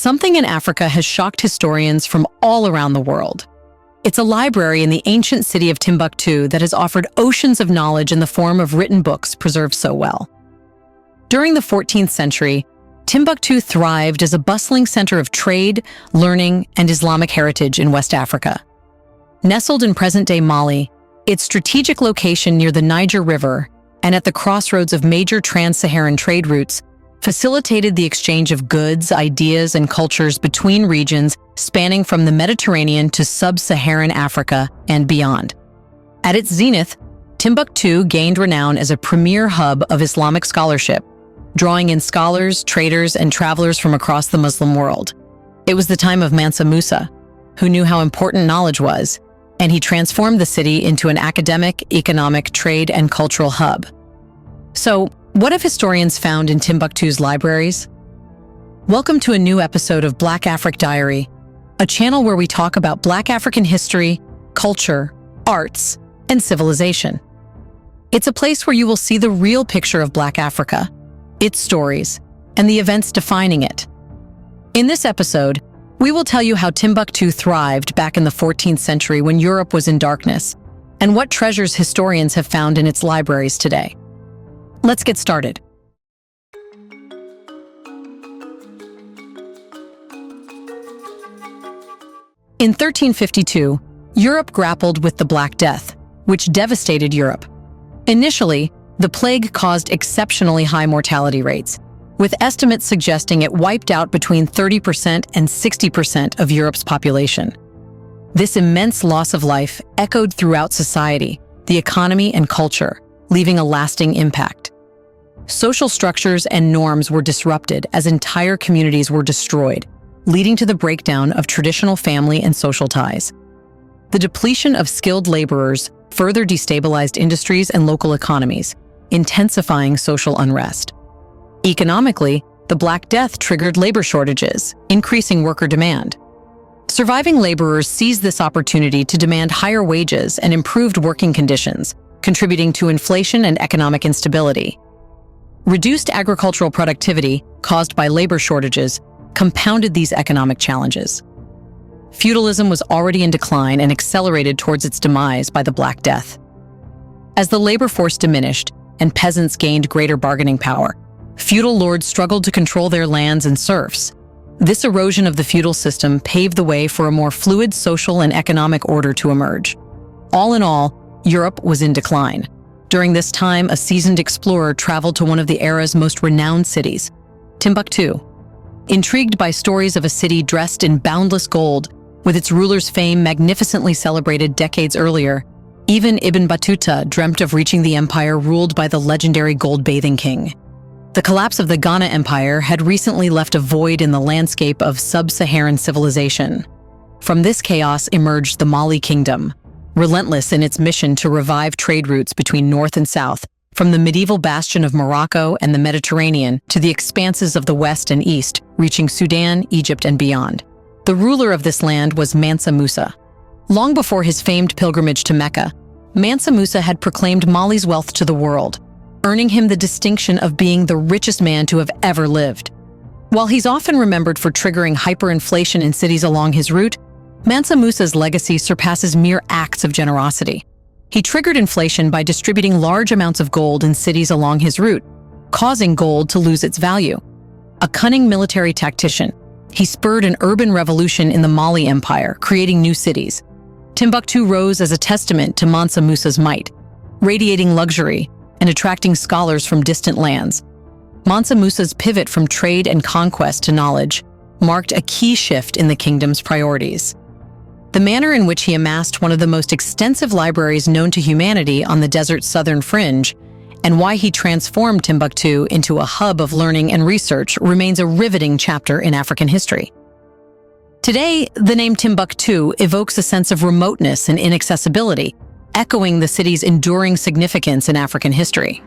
Something in Africa has shocked historians from all around the world. It's a library in the ancient city of Timbuktu that has offered oceans of knowledge in the form of written books preserved so well. During the 14th century, Timbuktu thrived as a bustling center of trade, learning, and Islamic heritage in West Africa. Nestled in present-day Mali, its strategic location near the Niger River and at the crossroads of major trans-Saharan trade routes facilitated the exchange of goods, ideas, and cultures between regions spanning from the Mediterranean to sub-Saharan Africa and beyond. At its zenith, Timbuktu gained renown as a premier hub of Islamic scholarship, drawing in scholars, traders, and travelers from across the Muslim world. It was the time of Mansa Musa, who knew how important knowledge was, and he transformed the city into an academic, economic, trade, and cultural hub. So, what have historians found in Timbuktu's libraries? Welcome to a new episode of Black Afric Diary, a channel where we talk about Black African history, culture, arts, and civilization. It's a place where you will see the real picture of Black Africa, its stories, and the events defining it. In this episode, we will tell you how Timbuktu thrived back in the 14th century when Europe was in darkness, and what treasures historians have found in its libraries today. Let's get started. In 1352, Europe grappled with the Black Death, which devastated Europe. Initially, the plague caused exceptionally high mortality rates, with estimates suggesting it wiped out between 30% and 60% of Europe's population. This immense loss of life echoed throughout society, the economy, and culture, leaving a lasting impact. Social structures and norms were disrupted as entire communities were destroyed, leading to the breakdown of traditional family and social ties. The depletion of skilled laborers further destabilized industries and local economies, intensifying social unrest. Economically, the Black Death triggered labor shortages, increasing worker demand. Surviving laborers seized this opportunity to demand higher wages and improved working conditions, contributing to inflation and economic instability. Reduced agricultural productivity, caused by labor shortages, compounded these economic challenges. Feudalism was already in decline and accelerated towards its demise by the Black Death. As the labor force diminished and peasants gained greater bargaining power, feudal lords struggled to control their lands and serfs. This erosion of the feudal system paved the way for a more fluid social and economic order to emerge. All in all, Europe was in decline. During this time, a seasoned explorer traveled to one of the era's most renowned cities, Timbuktu. Intrigued by stories of a city dressed in boundless gold, with its ruler's fame magnificently celebrated decades earlier, even Ibn Battuta dreamt of reaching the empire ruled by the legendary gold-bathing king. The collapse of the Ghana Empire had recently left a void in the landscape of sub-Saharan civilization. From this chaos emerged the Mali Kingdom, relentless in its mission to revive trade routes between North and South, from the medieval bastion of Morocco and the Mediterranean to the expanses of the West and East, reaching Sudan, Egypt, and beyond. The ruler of this land was Mansa Musa. Long before his famed pilgrimage to Mecca, Mansa Musa had proclaimed Mali's wealth to the world, earning him the distinction of being the richest man to have ever lived. While he's often remembered for triggering hyperinflation in cities along his route, Mansa Musa's legacy surpasses mere acts of generosity. He triggered inflation by distributing large amounts of gold in cities along his route, causing gold to lose its value. A cunning military tactician, he spurred an urban revolution in the Mali Empire, creating new cities. Timbuktu rose as a testament to Mansa Musa's might, radiating luxury and attracting scholars from distant lands. Mansa Musa's pivot from trade and conquest to knowledge marked a key shift in the kingdom's priorities. The manner in which he amassed one of the most extensive libraries known to humanity on the desert's southern fringe, and why he transformed Timbuktu into a hub of learning and research remains a riveting chapter in African history. Today, the name Timbuktu evokes a sense of remoteness and inaccessibility, echoing the city's enduring significance in African history.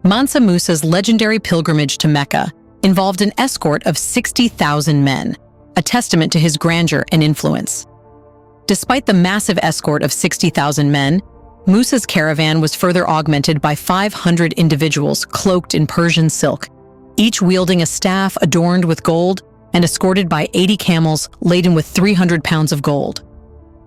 Mansa Musa's legendary pilgrimage to Mecca involved an escort of 60,000 men, a testament to his grandeur and influence. Despite the massive escort of 60,000 men, Musa's caravan was further augmented by 500 individuals cloaked in Persian silk, each wielding a staff adorned with gold and escorted by 80 camels laden with 300 pounds of gold.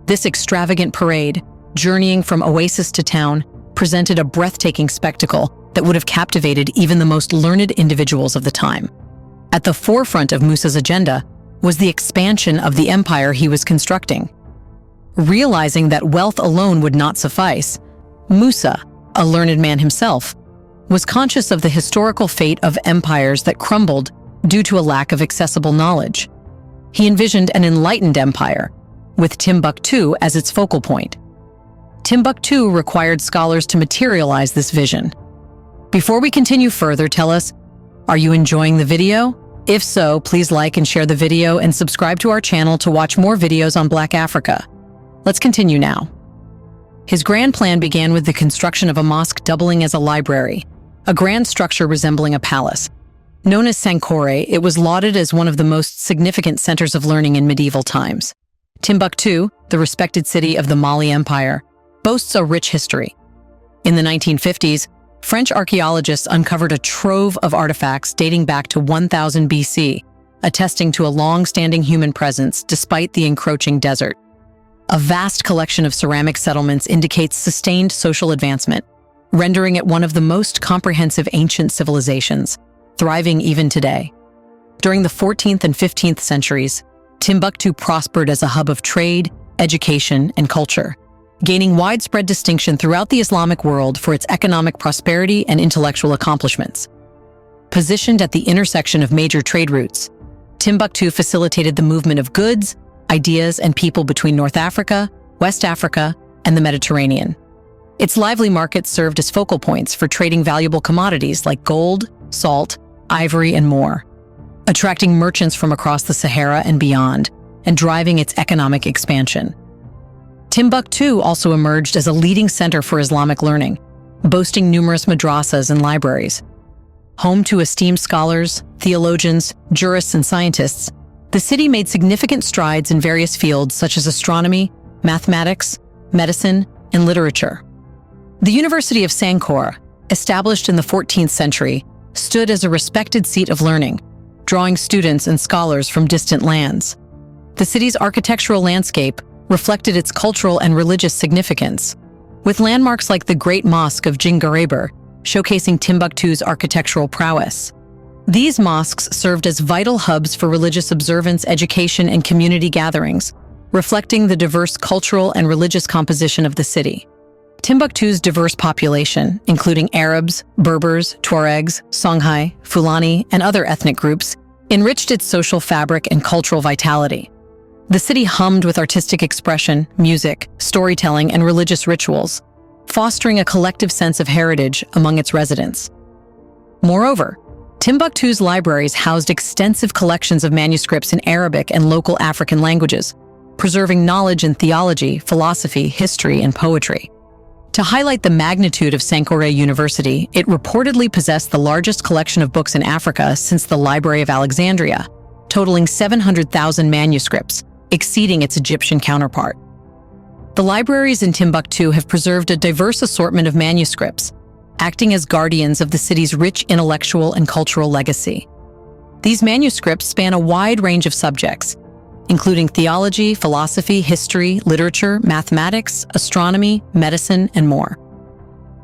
This extravagant parade, journeying from oasis to town, presented a breathtaking spectacle that would have captivated even the most learned individuals of the time. At the forefront of Musa's agenda was the expansion of the empire he was constructing. Realizing that wealth alone would not suffice, Musa, a learned man himself, was conscious of the historical fate of empires that crumbled due to a lack of accessible knowledge. He envisioned an enlightened empire, with Timbuktu as its focal point. Timbuktu required scholars to materialize this vision. Before we continue further, tell us, are you enjoying the video? If so, please like and share the video and subscribe to our channel to watch more videos on Black Africa. Let's continue now. His grand plan began with the construction of a mosque doubling as a library, a grand structure resembling a palace. Known as Sankore, it was lauded as one of the most significant centers of learning in medieval times. Timbuktu, the respected city of the Mali Empire, boasts a rich history. In the 1950s, French archaeologists uncovered a trove of artifacts dating back to 1000 BC, attesting to a long-standing human presence despite the encroaching desert. A vast collection of ceramic settlements indicates sustained social advancement, rendering it one of the most comprehensive ancient civilizations, thriving even today. During the 14th and 15th centuries, Timbuktu prospered as a hub of trade, education, and culture, gaining widespread distinction throughout the Islamic world for its economic prosperity and intellectual accomplishments. Positioned at the intersection of major trade routes, Timbuktu facilitated the movement of goods, ideas, and people between North Africa, West Africa, and the Mediterranean. Its lively markets served as focal points for trading valuable commodities like gold, salt, ivory, and more, attracting merchants from across the Sahara and beyond, and driving its economic expansion. Timbuktu also emerged as a leading center for Islamic learning, boasting numerous madrasas and libraries. Home to esteemed scholars, theologians, jurists, and scientists, the city made significant strides in various fields such as astronomy, mathematics, medicine, and literature. The University of Sankore, established in the 14th century, stood as a respected seat of learning, drawing students and scholars from distant lands. The city's architectural landscape reflected its cultural and religious significance, with landmarks like the Great Mosque of Djingareber showcasing Timbuktu's architectural prowess. These mosques served as vital hubs for religious observance, education, and community gatherings, reflecting the diverse cultural and religious composition of the city. Timbuktu's diverse population, including Arabs, Berbers, Tuaregs, Songhai, Fulani, and other ethnic groups, enriched its social fabric and cultural vitality. The city hummed with artistic expression, music, storytelling, and religious rituals, fostering a collective sense of heritage among its residents. Moreover, Timbuktu's libraries housed extensive collections of manuscripts in Arabic and local African languages, preserving knowledge in theology, philosophy, history, and poetry. To highlight the magnitude of Sankore University, it reportedly possessed the largest collection of books in Africa since the Library of Alexandria, totaling 700,000 manuscripts, exceeding its Egyptian counterpart. The libraries in Timbuktu have preserved a diverse assortment of manuscripts, acting as guardians of the city's rich intellectual and cultural legacy. These manuscripts span a wide range of subjects, including theology, philosophy, history, literature, mathematics, astronomy, medicine, and more.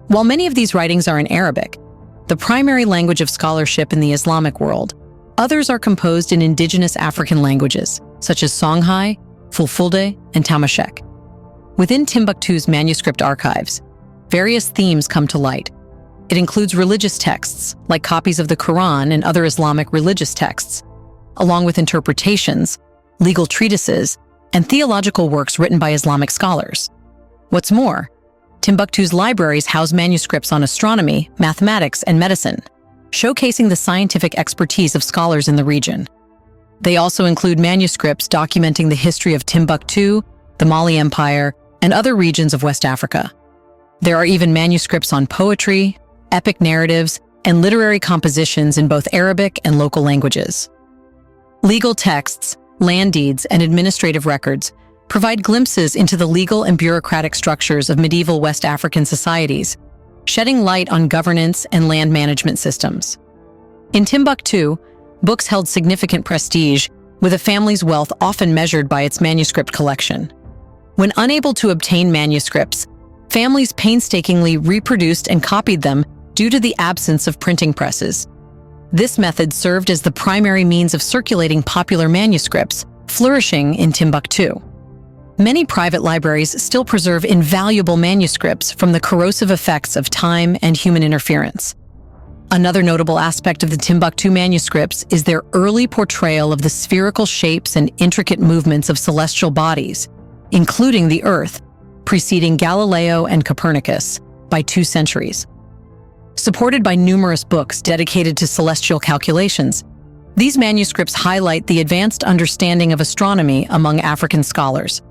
While many of these writings are in Arabic, the primary language of scholarship in the Islamic world, others are composed in indigenous African languages, such as Songhai, Fulfulde, and Tamashek. Within Timbuktu's manuscript archives, various themes come to light. It includes religious texts, like copies of the Quran and other Islamic religious texts, along with interpretations, legal treatises, and theological works written by Islamic scholars. What's more, Timbuktu's libraries house manuscripts on astronomy, mathematics, and medicine, showcasing the scientific expertise of scholars in the region. They also include manuscripts documenting the history of Timbuktu, the Mali Empire, and other regions of West Africa. There are even manuscripts on poetry, epic narratives, and literary compositions in both Arabic and local languages. Legal texts, land deeds, and administrative records provide glimpses into the legal and bureaucratic structures of medieval West African societies, shedding light on governance and land management systems. In Timbuktu, books held significant prestige, with a family's wealth often measured by its manuscript collection. When unable to obtain manuscripts, families painstakingly reproduced and copied them due to the absence of printing presses. This method served as the primary means of circulating popular manuscripts, flourishing in Timbuktu. Many private libraries still preserve invaluable manuscripts from the corrosive effects of time and human interference. Another notable aspect of the Timbuktu manuscripts is their early portrayal of the spherical shapes and intricate movements of celestial bodies, including the Earth, preceding Galileo and Copernicus by 2 centuries. Supported by numerous books dedicated to celestial calculations, these manuscripts highlight the advanced understanding of astronomy among African scholars,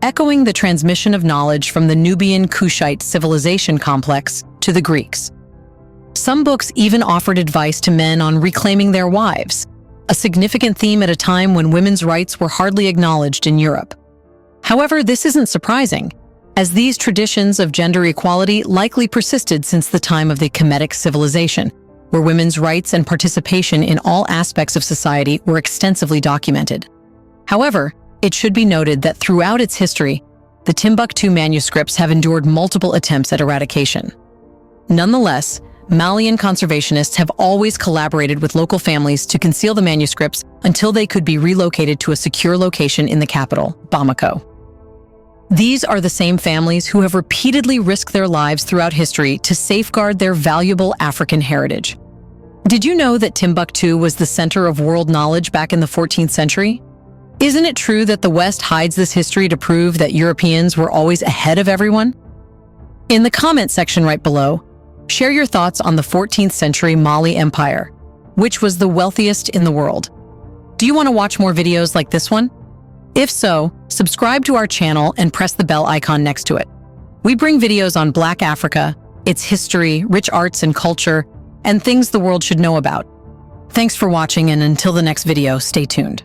echoing the transmission of knowledge from the Nubian Kushite civilization complex to the Greeks. Some books even offered advice to men on reclaiming their wives, a significant theme at a time when women's rights were hardly acknowledged in Europe. However, this isn't surprising, as these traditions of gender equality likely persisted since the time of the Kemetic civilization, where women's rights and participation in all aspects of society were extensively documented. However, it should be noted that throughout its history, the Timbuktu manuscripts have endured multiple attempts at eradication. Nonetheless, Malian conservationists have always collaborated with local families to conceal the manuscripts until they could be relocated to a secure location in the capital, Bamako. These are the same families who have repeatedly risked their lives throughout history to safeguard their valuable African heritage. Did you know that Timbuktu was the center of world knowledge back in the 14th century? Isn't it true that the West hides this history to prove that Europeans were always ahead of everyone? In the comment section right below, share your thoughts on the 14th century Mali Empire, which was the wealthiest in the world. Do you want to watch more videos like this one? If so, subscribe to our channel and press the bell icon next to it. We bring videos on Black Africa, its history, rich arts and culture, and things the world should know about. Thanks for watching, and until the next video, stay tuned.